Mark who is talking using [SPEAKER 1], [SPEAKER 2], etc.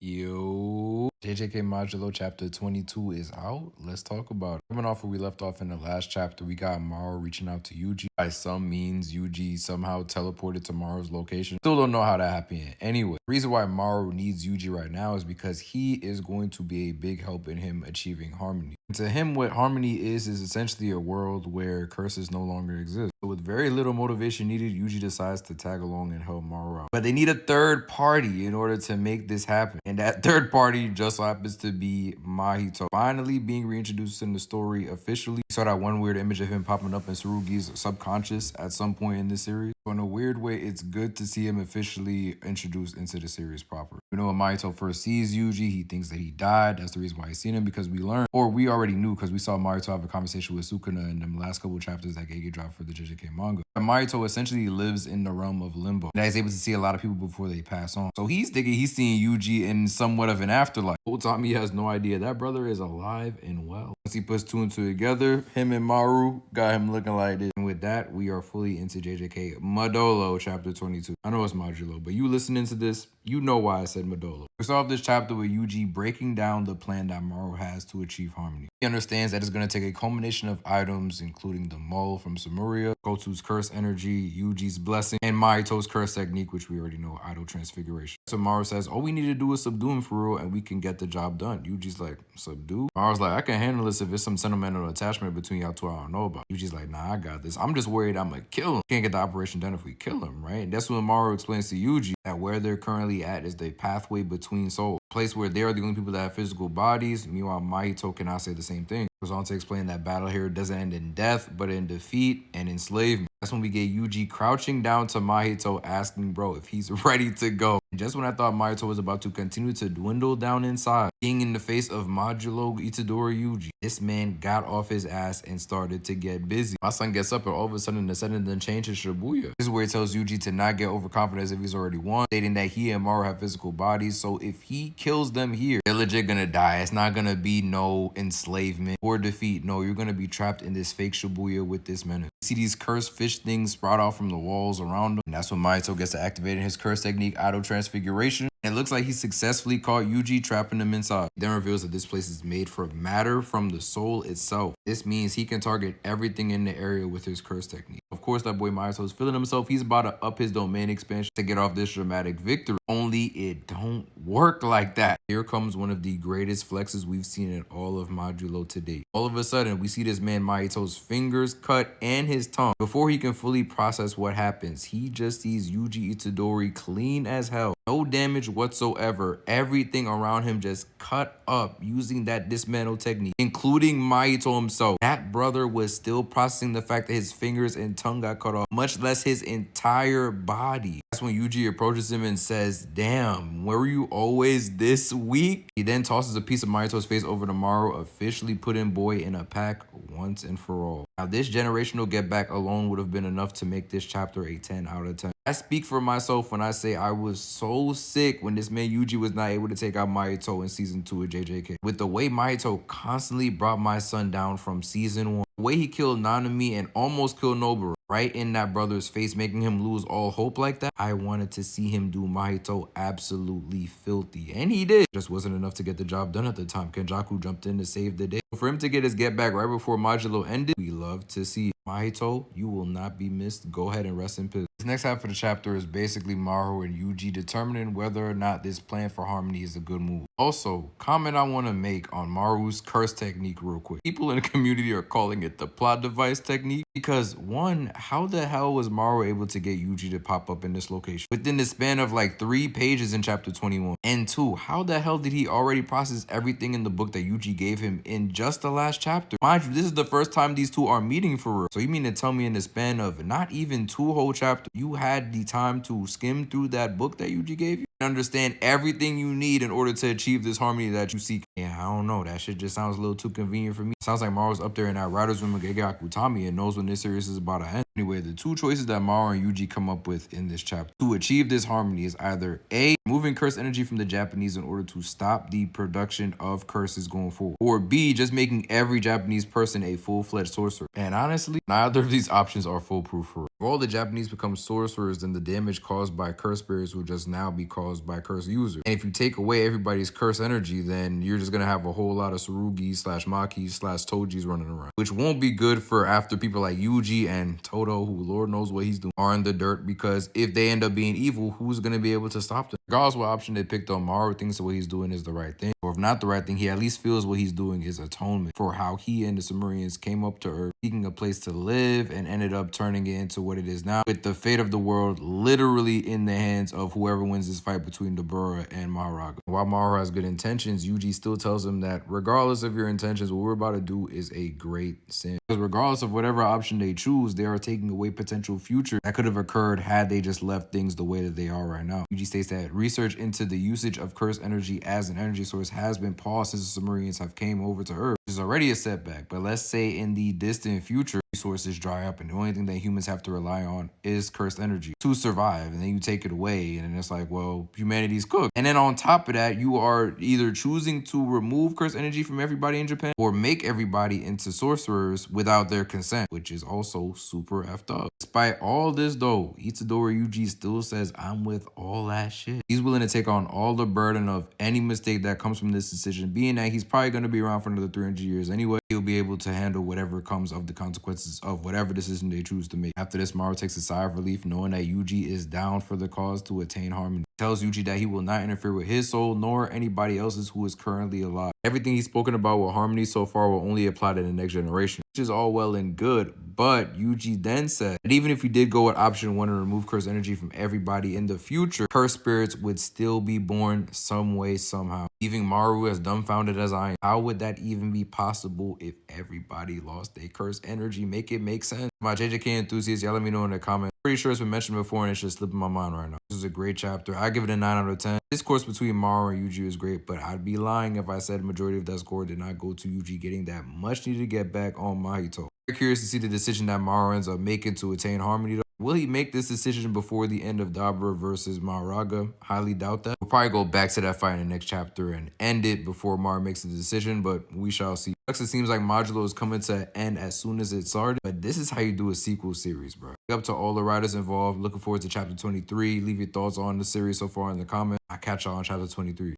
[SPEAKER 1] Yo, JJK Modulo Chapter 22 is out. Let's talk about it. Coming off where we left off in the last chapter, we got Maru reaching out to Yuji. By some means, Yuji somehow teleported to Maru's location. Still don't know how that happened. Anyway, the reason why Maru needs Yuji right now is because he is going to be a big help in him achieving harmony. And to him, what harmony is essentially a world where curses no longer exist. So with very little motivation needed, Yuji decides to tag along and help Maru out. But they need a third party in order to make this happen. And that third party just so happens to be Mahito. Finally being reintroduced in the story officially. We saw that one weird image of him popping up in Tsurugi's subconscious at some point in this series. So in a weird way, it's good to see him officially introduced into the series proper. You know, when Mahito first sees Yuji, he thinks that he died. That's the reason why he's seen him, because we learned, or we already knew, because we saw Mahito have a conversation with Sukuna in the last couple of chapters that Gege dropped for the JJK manga. And Mahito essentially lives in the realm of limbo. And he's able to see a lot of people before they pass on. So he's thinking he's seeing Yuji in somewhat of an afterlife. Otami has no idea that brother is alive and well. Once he puts two and two together, him and Maru got him looking like this. And with that, we are fully into JJK Modulo Chapter 22. I know it's Modulo, but you listening to this, you know why I said Modulo. We start off this chapter with Yuji breaking down the plan that Maru has to achieve harmony. He understands that it's going to take a culmination of items, including the mole from Samuria, Kotu's curse energy, Yuji's blessing, and Mahito's curse technique, which we already know, idol transfiguration. So Maru says, all we need to do is subdue him for real, and we can get the job done. Yuji's like, subdue? Maru's like, I can handle this if it's some sentimental attachment between y'all two I don't know about. Yuji's like, nah, I got this. I'm just worried I'm gonna kill him. Can't get the operation done if we kill him, right? And that's when Maru explains to Yuji that where they're currently at is the pathway between souls. Place where they are the only people that have physical bodies. Meanwhile, Mahito cannot say the same thing. Goes on to explain that battle here doesn't end in death, but in defeat and enslavement. That's when we get Yuji crouching down to Mahito asking bro if he's ready to go. And just when I thought Mahito was about to continue to dwindle down inside, being in the face of Modulo Itadori Yuji, this man got off his ass and started to get busy. My son gets up and all of a sudden the setting then changes Shibuya. This is where he tells Yuji to not get overconfident as if he's already won, stating that he and Maru have physical bodies, so if he kills them here, they're legit gonna die. It's not gonna be no enslavement or defeat. No, you're gonna be trapped in this fake Shibuya with this menace. You see these cursed fish things sprout out from the walls around him, and that's when Mahito gets to activating his curse technique, idol transfiguration. And it looks like he successfully caught Yuji, trapping him inside. He then reveals that this place is made from matter from the soul itself. This means he can target everything in the area with his curse technique. Of course, that boy Mahito is feeling himself. He's about to up his domain expansion to get off this dramatic victory. Only it don't work like that. Here comes one of the greatest flexes we've seen in all of Modulo to date. All of a sudden, we see this man Mahito's fingers cut and his tongue. Before he can fully process what happens, he just sees Yuji Itadori clean as hell. No damage whatsoever. Everything around him just cut up using that dismantle technique, including Mahito himself. That brother was still processing the fact that his fingers and tongue got cut off, much less his entire body. That's when Yuji approaches him and says, damn, were you always this weak? He then tosses a piece of Mahito's face over to Maru, officially putting boy in a pack once and for all. Now, this generational get back alone would have been enough to make this chapter a 10 out of 10. I speak for myself when I say I was so sick when this man Yuji was not able to take out Mahito in season 2 of JJK. With the way Mahito constantly brought my son down from season 1, the way he killed Nanami and almost killed Nobara right in that brother's face, making him lose all hope like that, I wanted to see him do Mahito absolutely filthy. And he did. Just wasn't enough to get the job done at the time. Kenjaku jumped in to save the day. For him to get his get back right before Modulo ended, we love to see it. Mahito, you will not be missed. Go ahead and rest in peace. This next half of the chapter is basically Maru and Yuji determining whether or not this plan for harmony is a good move. Also, comment I want to make on Maru's curse technique real quick. People in the community are calling it the plot device technique because, one, how the hell was Maru able to get Yuji to pop up in this location within the span of like 3 pages in chapter 21? And 2, how the hell did he already process everything in the book that Yuji gave him in just the last chapter? Mind you, this is the first time these two are meeting for real. So you mean to tell me in the span of not even 2 whole chapters, you had the time to skim through that book that Yuji gave you and understand everything you need in order to achieve this harmony that you seek? Yeah, I don't know. That shit just sounds a little too convenient for me. Sounds like Maru's up there in that writer's room with Gege Akutami and knows when this series is about to end. Anyway, the two choices that Maru and Yuji come up with in this chapter to achieve this harmony is either A, removing curse energy from the Japanese in order to stop the production of curses going forward, or B, just making every Japanese person a full-fledged sorcerer. And honestly, neither of these options are foolproof for real. If all the Japanese become sorcerers, then the damage caused by curse spirits will just now be caused by curse users. And if you take away everybody's curse energy, then you're just gonna have a whole lot of Tsurugis slash Makis slash Tojis running around, which won't be good for after people like Yuji and Todo, who Lord knows what he's doing, are in the dirt, because if they end up being evil, who's gonna be able to stop them? Regardless what option they picked on, Maru thinks that what he's doing is the right thing. Or if not the right thing, he at least feels what he's doing is atonement for how he and the Sumerians came up to Earth, seeking a place to live, and ended up turning it into what it is now, with the fate of the world literally in the hands of whoever wins this fight between Dabura and Maharaga. While Maru has good intentions, Yuji still tells him that regardless of your intentions, what we're about to do is a great sin. Because regardless of whatever option they choose, they are taking away potential future that could have occurred had they just left things the way that they are right now. Yuji states that research into the usage of curse energy as an energy source has been paused since the Sumerians have came over to Earth, which is already a setback. But let's say in the distant future, resources dry up and the only thing that humans have to rely on is cursed energy to survive, and then you take it away and then it's like, well, humanity's cooked. And then on top of that, you are either choosing to remove cursed energy from everybody in Japan or make everybody into sorcerers without their consent, which is also super effed up. Despite all this though, Itadori Yuji still says, I'm with all that shit. He's willing to take on all the burden of any mistake that comes from this decision, being that he's probably going to be around for another 300 years anyway. He'll be able to handle whatever comes of the consequences of whatever decision they choose to make. After this, Maru takes a sigh of relief knowing that Yuji is down for the cause to attain harmony. He tells Yuji that he will not interfere with his soul nor anybody else's who is currently alive. Everything he's spoken about with harmony so far will only apply to the next generation, which is all well and good. But Yuji then said that even if you did go with option 1 and remove curse energy from everybody in the future, curse spirits would still be born some way, somehow, leaving Maru as dumbfounded as I am. How would that even be possible if everybody lost their curse energy? Make it make sense. My JJK enthusiasts, y'all let me know in the comments. Pretty sure it's been mentioned before and it's just slipping my mind right now. This is a great chapter. I give it a 9 out of 10. This course between Maru and Yuji is great, but I'd be lying if I said the majority of that score did not go to Yuji getting that much needed get back on Mahito. Very curious to see the decision that Maru ends up making to attain harmony though. Will he make this decision before the end of Dabura versus Maharaga? Highly doubt that. We'll probably go back to that fight in the next chapter and end it before Maru makes the decision, but we shall see. It seems like Modulo is coming to an end as soon as it started, but this is how you do a sequel series, bro. Up to all the writers involved. Looking forward to chapter 23. Leave your thoughts on the series so far in the comments. I'll catch y'all on chapter 23.